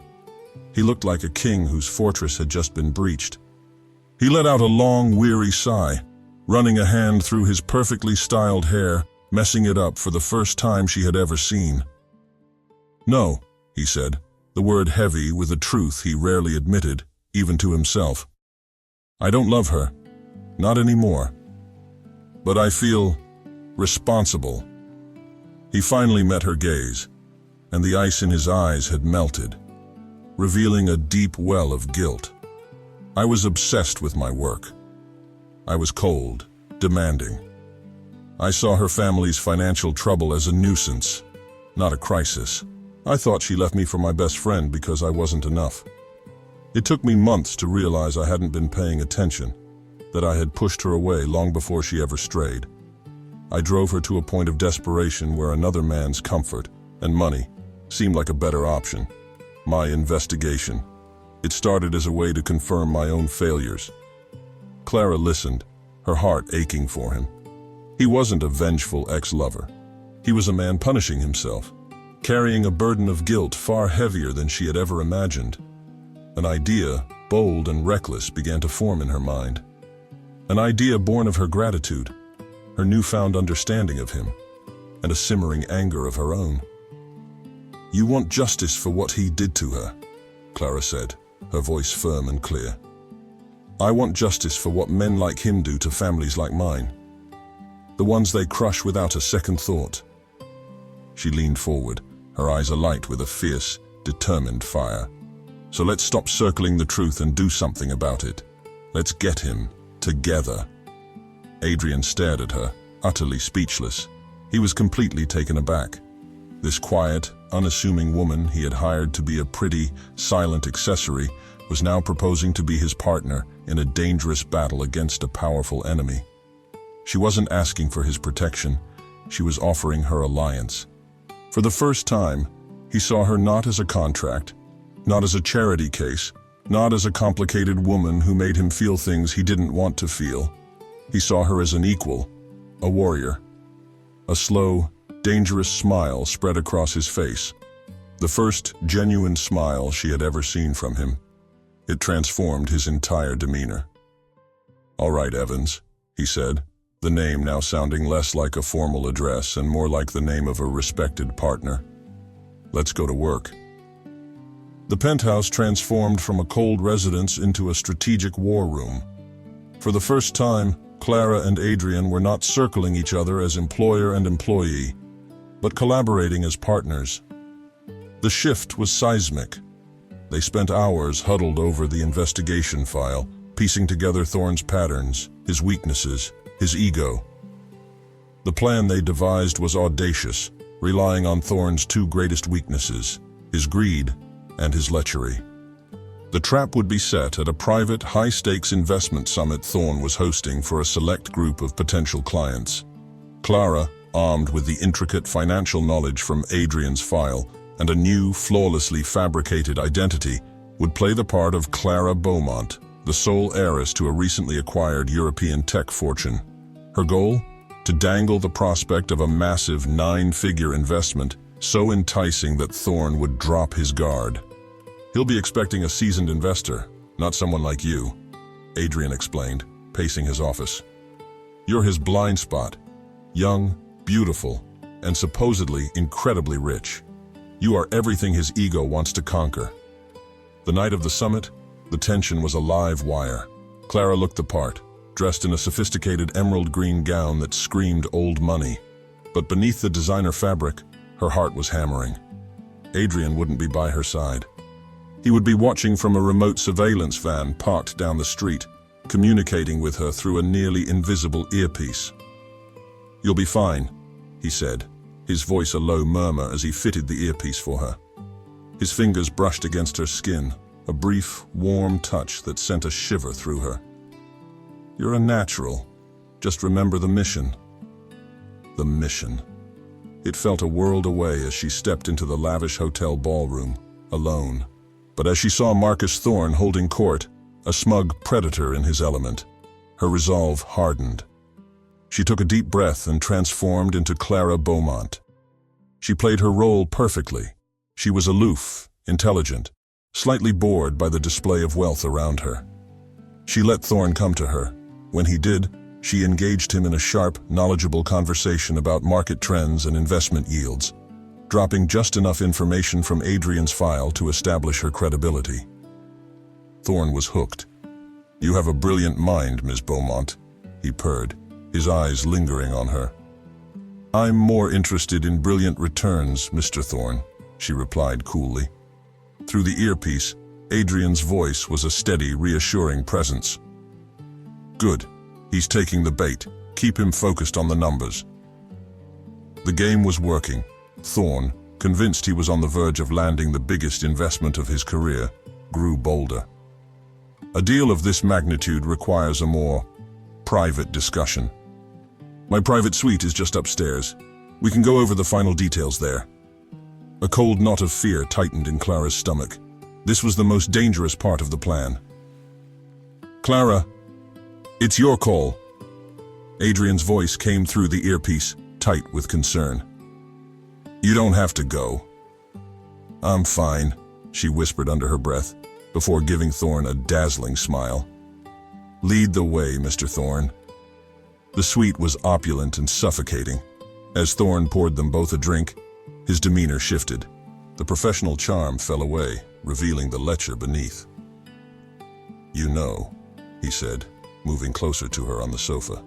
He looked like a king whose fortress had just been breached. He let out a long, weary sigh, running a hand through his perfectly styled hair, messing it up for the first time she had ever seen. "No," he said, the word heavy with a truth he rarely admitted, even to himself. "I don't love her. Not anymore. But I feel responsible." He finally met her gaze, and the ice in his eyes had melted, revealing a deep well of guilt. "I was obsessed with my work. I was cold, demanding. I saw her family's financial trouble as a nuisance, not a crisis. I thought she left me for my best friend because I wasn't enough. It took me months to realize I hadn't been paying attention, that I had pushed her away long before she ever strayed. I drove her to a point of desperation where another man's comfort and money seemed like a better option. My investigation. It started as a way to confirm my own failures." Clara listened, her heart aching for him. He wasn't a vengeful ex-lover. He was a man punishing himself, carrying a burden of guilt far heavier than she had ever imagined. An idea, bold and reckless, began to form in her mind. An idea born of her gratitude, her newfound understanding of him, and a simmering anger of her own. "You want justice for what he did to her," Clara said, her voice firm and clear. "I want justice for what men like him do to families like mine. The ones they crush without a second thought." She leaned forward, her eyes alight with a fierce, determined fire. "So let's stop circling the truth and do something about it. Let's get him, together." Adrian stared at her, utterly speechless. He was completely taken aback. This quiet, unassuming woman he had hired to be a pretty, silent accessory was now proposing to be his partner in a dangerous battle against a powerful enemy. She wasn't asking for his protection, she was offering her alliance. For the first time, he saw her not as a contract, not as a charity case, not as a complicated woman who made him feel things he didn't want to feel. He saw her as an equal, a warrior. A slow, dangerous smile spread across his face, the first genuine smile she had ever seen from him. It transformed his entire demeanor. "All right, Evans," he said, the name now sounding less like a formal address and more like the name of a respected partner. Let's go to work. The penthouse transformed from a cold residence into a strategic war room. For the first time, Clara and Adrian were not circling each other as employer and employee, but collaborating as partners. The shift was seismic. They spent hours huddled over the investigation file, piecing together Thorne's patterns, his weaknesses, his ego. The plan they devised was audacious, relying on Thorne's two greatest weaknesses, his greed and his lechery. The trap would be set at a private, high-stakes investment summit Thorne was hosting for a select group of potential clients. Clara, armed with the intricate financial knowledge from Adrian's file and a new, flawlessly fabricated identity, would play the part of Clara Beaumont, the sole heiress to a recently acquired European tech fortune. Her goal? To dangle the prospect of a massive 9-figure investment so enticing that Thorne would drop his guard. "He'll be expecting a seasoned investor, not someone like you," Adrian explained, pacing his office. "You're his blind spot. Young, beautiful, and supposedly incredibly rich. You are everything his ego wants to conquer." The night of the summit, the tension was a live wire. Clara looked the part, dressed in a sophisticated emerald green gown that screamed old money. But beneath the designer fabric, her heart was hammering. Adrian wouldn't be by her side. He would be watching from a remote surveillance van parked down the street, communicating with her through a nearly invisible earpiece. "You'll be fine," he said, his voice a low murmur as he fitted the earpiece for her. His fingers brushed against her skin, a brief, warm touch that sent a shiver through her. "You're a natural. Just remember the mission." The mission. It felt a world away as she stepped into the lavish hotel ballroom, alone. But as she saw Marcus Thorne holding court, a smug predator in his element, her resolve hardened. She took a deep breath and transformed into Clara Beaumont. She played her role perfectly. She was aloof, intelligent, slightly bored by the display of wealth around her. She let Thorne come to her. When he did, she engaged him in a sharp, knowledgeable conversation about market trends and investment yields, dropping just enough information from Adrian's file to establish her credibility. Thorne was hooked. "You have a brilliant mind, Ms. Beaumont," he purred, his eyes lingering on her. "I'm more interested in brilliant returns, Mr. Thorne," she replied coolly. Through the earpiece, Adrian's voice was a steady, reassuring presence. "Good. He's taking the bait. Keep him focused on the numbers." The game was working. Thorne, convinced he was on the verge of landing the biggest investment of his career, grew bolder. "A deal of this magnitude requires a more private discussion. My private suite is just upstairs. We can go over the final details there." A cold knot of fear tightened in Clara's stomach. This was the most dangerous part of the plan. "Clara, it's your call." Adrian's voice came through the earpiece, tight with concern. "You don't have to go." "I'm fine," she whispered under her breath, before giving Thorne a dazzling smile. "Lead the way, Mr. Thorne." The suite was opulent and suffocating. As Thorne poured them both a drink, his demeanor shifted. The professional charm fell away, revealing the lecher beneath. "You know," he said, moving closer to her on the sofa,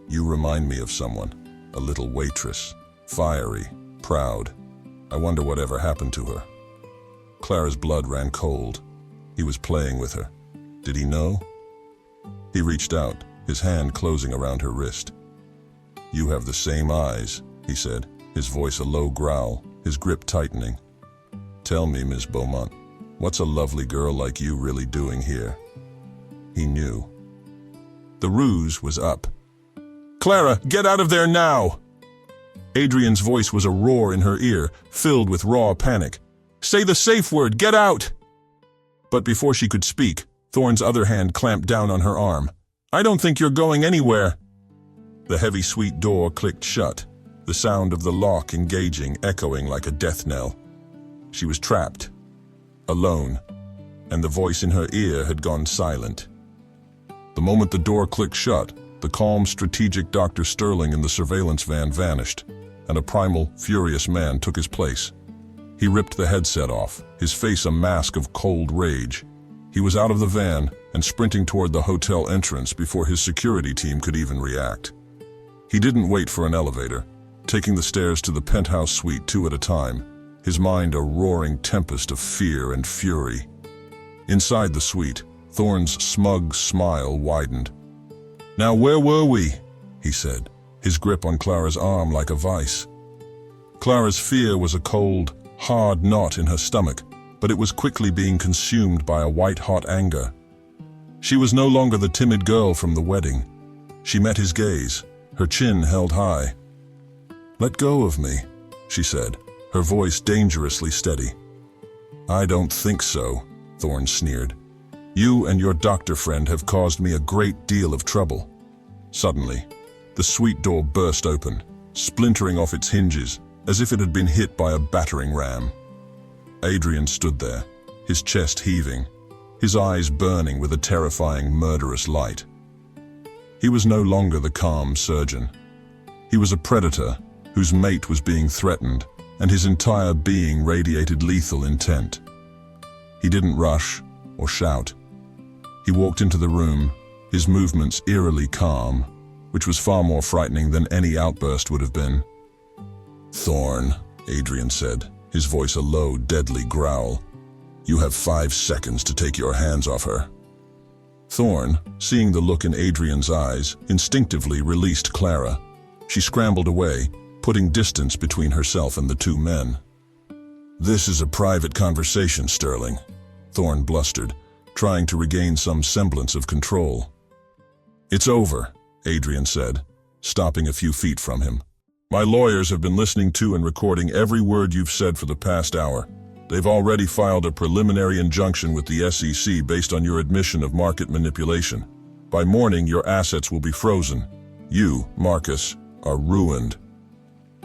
"you remind me of someone, a little waitress, fiery, proud. I wonder whatever happened to her." Clara's blood ran cold. He was playing with her. Did he know? He reached out, his hand closing around her wrist. "You have the same eyes," he said, his voice a low growl, his grip tightening. "Tell me, Miss Beaumont, what's a lovely girl like you really doing here?" He knew. The ruse was up. "Clara, get out of there now!" Adrian's voice was a roar in her ear, filled with raw panic. "Say the safe word, get out!" But before she could speak, Thorne's other hand clamped down on her arm. "I don't think you're going anywhere." The heavy suite door clicked shut, the sound of the lock engaging echoing like a death knell. She was trapped, alone, and the voice in her ear had gone silent. The moment the door clicked shut, the calm, strategic Dr. Sterling in the surveillance van vanished, and a primal, furious man took his place. He ripped the headset off, his face a mask of cold rage. He was out of the van and sprinting toward the hotel entrance before his security team could even react. He didn't wait for an elevator, taking the stairs to the penthouse suite two at a time, his mind a roaring tempest of fear and fury. Inside the suite, Thorne's smug smile widened. "Now where were we?" he said, his grip on Clara's arm like a vice. Clara's fear was a cold, hard knot in her stomach, but it was quickly being consumed by a white-hot anger. She was no longer the timid girl from the wedding. She met his gaze, her chin held high. "Let go of me," she said, her voice dangerously steady. "I don't think so," Thorne sneered. "You and your doctor friend have caused me a great deal of trouble." Suddenly, the suite door burst open, splintering off its hinges as if it had been hit by a battering ram. Adrian stood there, his chest heaving, his eyes burning with a terrifying, murderous light. He was no longer the calm surgeon. He was a predator whose mate was being threatened, and his entire being radiated lethal intent. He didn't rush or shout. He walked into the room, his movements eerily calm, which was far more frightening than any outburst would have been. "Thorne," Adrian said, his voice a low, deadly growl. "You have 5 seconds to take your hands off her." Thorne, seeing the look in Adrian's eyes, instinctively released Clara. She scrambled away, putting distance between herself and the two men. "This is a private conversation, Sterling," Thorne blustered, trying to regain some semblance of control. "It's over," Adrian said, stopping a few feet from him. "My lawyers have been listening to and recording every word you've said for the past hour. They've already filed a preliminary injunction with the SEC based on your admission of market manipulation. By morning, your assets will be frozen. You, Marcus, are ruined."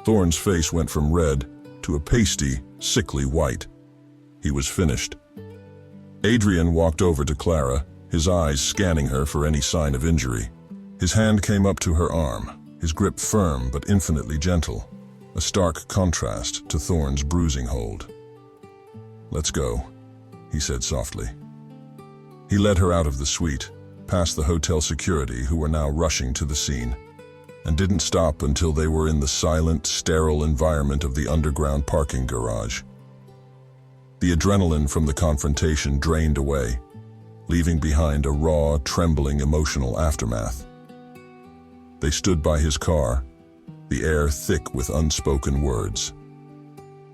Thorne's face went from red to a pasty, sickly white. He was finished. Adrian walked over to Clara, his eyes scanning her for any sign of injury. His hand came up to her arm, his grip firm but infinitely gentle, a stark contrast to Thorne's bruising hold. "Let's go," he said softly. He led her out of the suite, past the hotel security who were now rushing to the scene, and didn't stop until they were in the silent, sterile environment of the underground parking garage. The adrenaline from the confrontation drained away, leaving behind a raw, trembling emotional aftermath. They stood by his car, the air thick with unspoken words.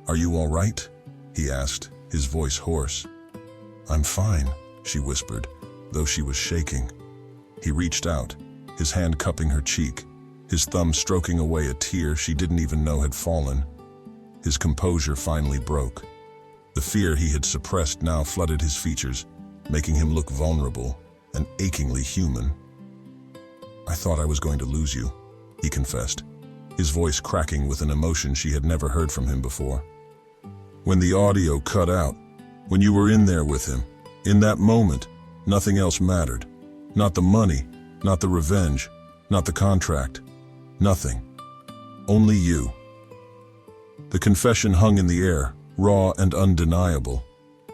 "Are you all right?" he asked, his voice hoarse. "I'm fine," she whispered, though she was shaking. He reached out, his hand cupping her cheek, his thumb stroking away a tear she didn't even know had fallen. His composure finally broke. The fear he had suppressed now flooded his features, making him look vulnerable and achingly human. "I thought I was going to lose you," he confessed, his voice cracking with an emotion she had never heard from him before. "When the audio cut out, when you were in there with him, in that moment, nothing else mattered. Not the money, not the revenge, not the contract. Nothing. Only you." The confession hung in the air, raw and undeniable.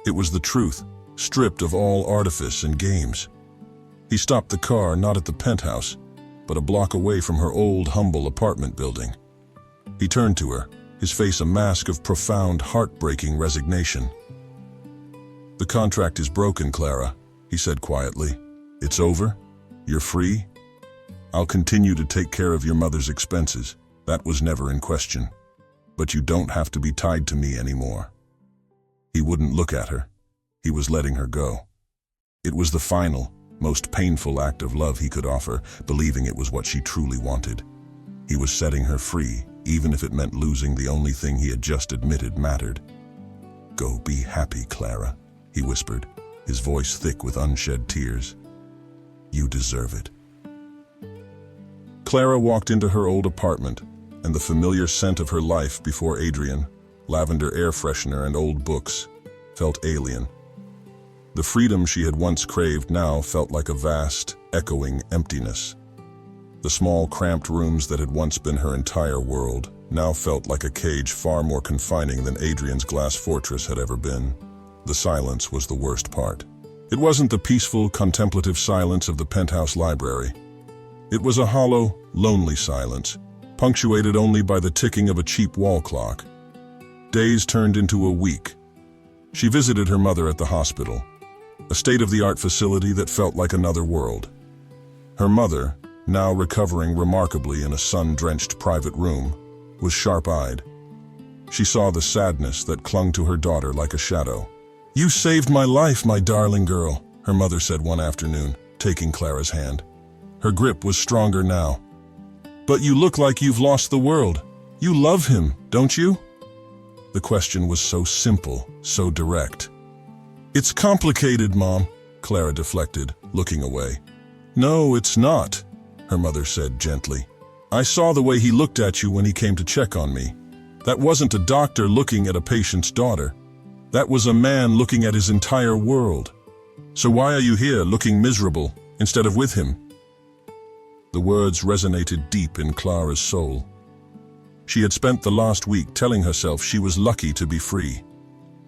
It was the truth, stripped of all artifice and games. He stopped the car not at the penthouse, but a block away from her old, humble apartment building. He turned to her, his face a mask of profound, heartbreaking resignation. "The contract is broken, Clara," he said quietly. "It's over. You're free. I'll continue to take care of your mother's expenses. That was never in question. But you don't have to be tied to me anymore." He wouldn't look at her. He was letting her go. It was the final, most painful act of love he could offer, believing it was what she truly wanted. He was setting her free, even if it meant losing the only thing he had just admitted mattered. "Go be happy, Clara," he whispered, his voice thick with unshed tears. "You deserve it." Clara walked into her old apartment, and the familiar scent of her life before Adrian, lavender air freshener and old books, felt alien. The freedom she had once craved now felt like a vast, echoing emptiness. The small, cramped rooms that had once been her entire world now felt like a cage far more confining than Adrian's glass fortress had ever been. The silence was the worst part. It wasn't the peaceful, contemplative silence of the penthouse library. It was a hollow, lonely silence, punctuated only by the ticking of a cheap wall clock. Days turned into a week. She visited her mother at the hospital, a state-of-the-art facility that felt like another world. Her mother, now recovering remarkably in a sun-drenched private room, was sharp-eyed. She saw the sadness that clung to her daughter like a shadow. "You saved my life, my darling girl," her mother said one afternoon, taking Clara's hand. Her grip was stronger now. "But you look like you've lost the world. You love him, don't you?" The question was so simple, so direct. "It's complicated, Mom," Clara deflected, looking away. "No, it's not," her mother said gently. "I saw the way he looked at you when he came to check on me. That wasn't a doctor looking at a patient's daughter. That was a man looking at his entire world. So why are you here looking miserable instead of with him?" The words resonated deep in Clara's soul. She had spent the last week telling herself she was lucky to be free,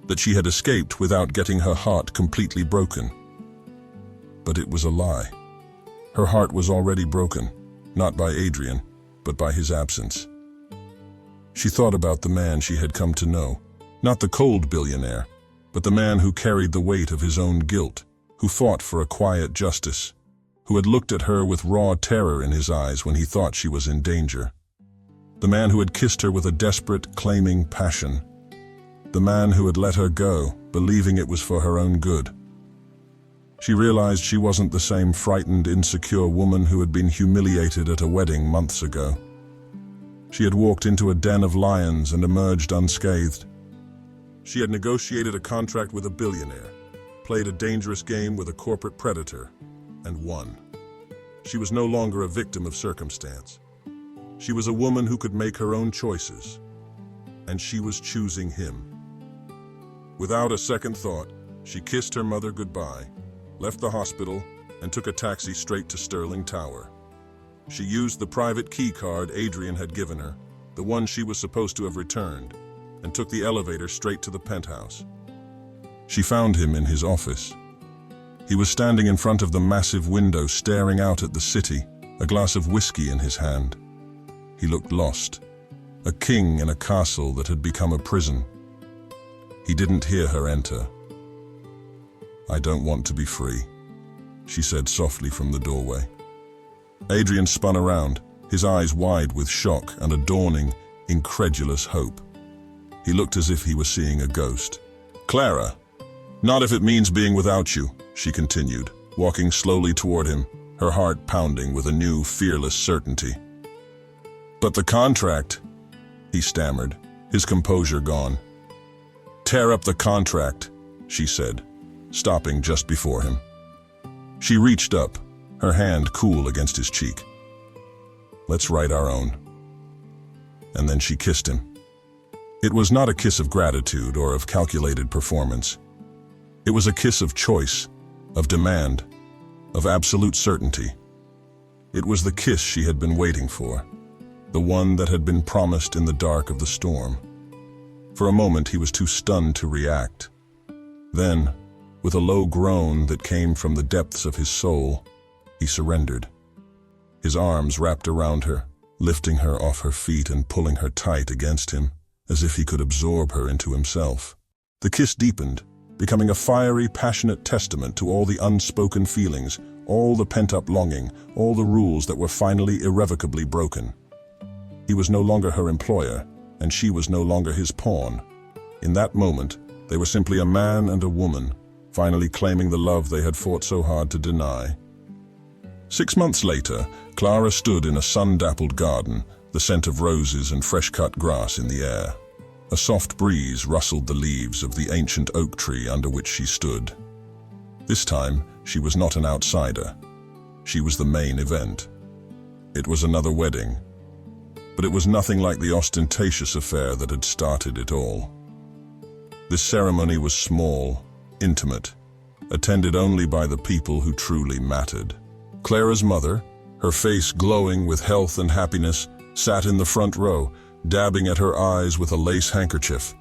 that she had escaped without getting her heart completely broken. But it was a lie. Her heart was already broken, not by Adrian, but by his absence. She thought about the man she had come to know, not the cold billionaire, but the man who carried the weight of his own guilt, who fought for a quiet justice, who had looked at her with raw terror in his eyes when he thought she was in danger. The man who had kissed her with a desperate, claiming passion. The man who had let her go, believing it was for her own good. She realized she wasn't the same frightened, insecure woman who had been humiliated at a wedding months ago. She had walked into a den of lions and emerged unscathed. She had negotiated a contract with a billionaire, played a dangerous game with a corporate predator, and won. She was no longer a victim of circumstance. She was a woman who could make her own choices, and she was choosing him. Without a second thought, she kissed her mother goodbye, left the hospital, and took a taxi straight to Sterling Tower. She used the private key card Adrian had given her, the one she was supposed to have returned, and took the elevator straight to the penthouse. She found him in his office. He was standing in front of the massive window staring out at the city, a glass of whiskey in his hand. He looked lost, a king in a castle that had become a prison. He didn't hear her enter. "I don't want to be free," she said softly from the doorway. Adrian spun around, his eyes wide with shock and a dawning, incredulous hope. He looked as if he were seeing a ghost. "Clara, not if it means being without you," she continued, walking slowly toward him, her heart pounding with a new, fearless certainty. "But the contract," he stammered, his composure gone. "Tear up the contract," she said, stopping just before him. She reached up, her hand cool against his cheek. "Let's write our own." And then she kissed him. It was not a kiss of gratitude or of calculated performance. It was a kiss of choice, of demand, of absolute certainty. It was the kiss she had been waiting for, the one that had been promised in the dark of the storm. For a moment he was too stunned to react. Then, with a low groan that came from the depths of his soul, he surrendered. His arms wrapped around her, lifting her off her feet and pulling her tight against him, as if he could absorb her into himself. The kiss deepened, becoming a fiery, passionate testament to all the unspoken feelings, all the pent-up longing, all the rules that were finally irrevocably broken. He was no longer her employer, and she was no longer his pawn. In that moment, they were simply a man and a woman, finally claiming the love they had fought so hard to deny. 6 months later, Clara stood in a sun-dappled garden, the scent of roses and fresh-cut grass in the air. A soft breeze rustled the leaves of the ancient oak tree under which she stood. This time, she was not an outsider. She was the main event. It was another wedding, but it was nothing like the ostentatious affair that had started it all. This ceremony was small, intimate, attended only by the people who truly mattered. Clara's mother, her face glowing with health and happiness, sat in the front row, dabbing at her eyes with a lace handkerchief.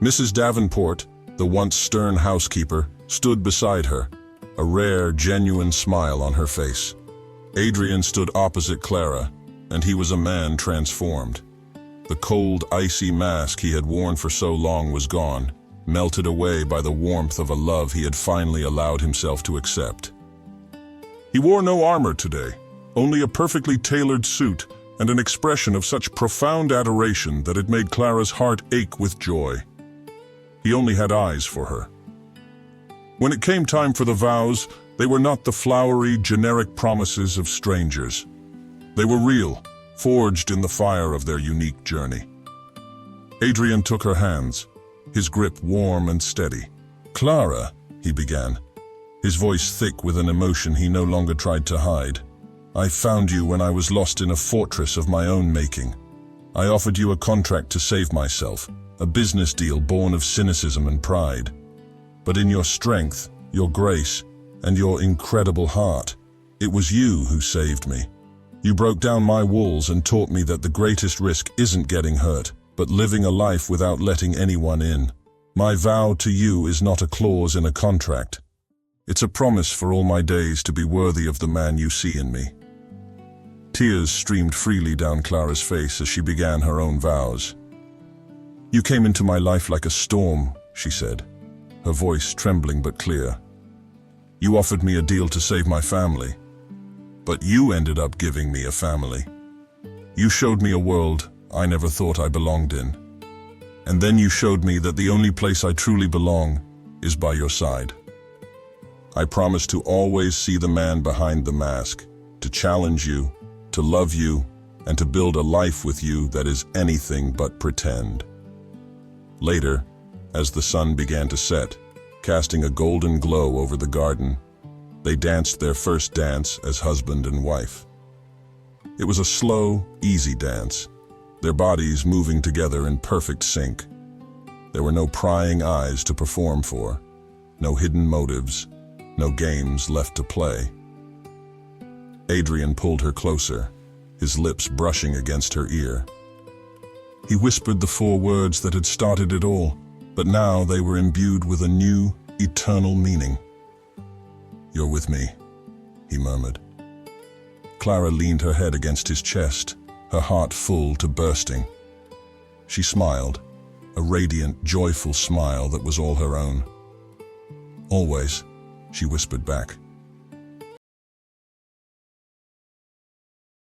Mrs. Davenport, the once stern housekeeper, stood beside her, a rare, genuine smile on her face. Adrian stood opposite Clara, and he was a man transformed. The cold, icy mask he had worn for so long was gone, melted away by the warmth of a love he had finally allowed himself to accept. He wore no armor today, only a perfectly tailored suit and an expression of such profound adoration that it made Clara's heart ache with joy. He only had eyes for her. When it came time for the vows, they were not the flowery, generic promises of strangers. They were real, forged in the fire of their unique journey. Adrian took her hands, his grip warm and steady. "Clara," he began, his voice thick with an emotion he no longer tried to hide. "I found you when I was lost in a fortress of my own making. I offered you a contract to save myself, a business deal born of cynicism and pride. But in your strength, your grace, and your incredible heart, it was you who saved me. You broke down my walls and taught me that the greatest risk isn't getting hurt, but living a life without letting anyone in. My vow to you is not a clause in a contract. It's a promise for all my days to be worthy of the man you see in me." Tears streamed freely down Clara's face as she began her own vows. "You came into my life like a storm," she said, her voice trembling but clear. "You offered me a deal to save my family, but you ended up giving me a family. You showed me a world I never thought I belonged in. And then you showed me that the only place I truly belong is by your side. I promise to always see the man behind the mask, to challenge you, to love you, and to build a life with you that is anything but pretend." Later, as the sun began to set, casting a golden glow over the garden, they danced their first dance as husband and wife. It was a slow, easy dance, their bodies moving together in perfect sync. There were no prying eyes to perform for, no hidden motives, no games left to play. Adrian pulled her closer, his lips brushing against her ear. He whispered the 4 words that had started it all, but now they were imbued with a new, eternal meaning. "You're with me," he murmured. Clara leaned her head against his chest, her heart full to bursting. She smiled, a radiant, joyful smile that was all her own. "Always," she whispered back.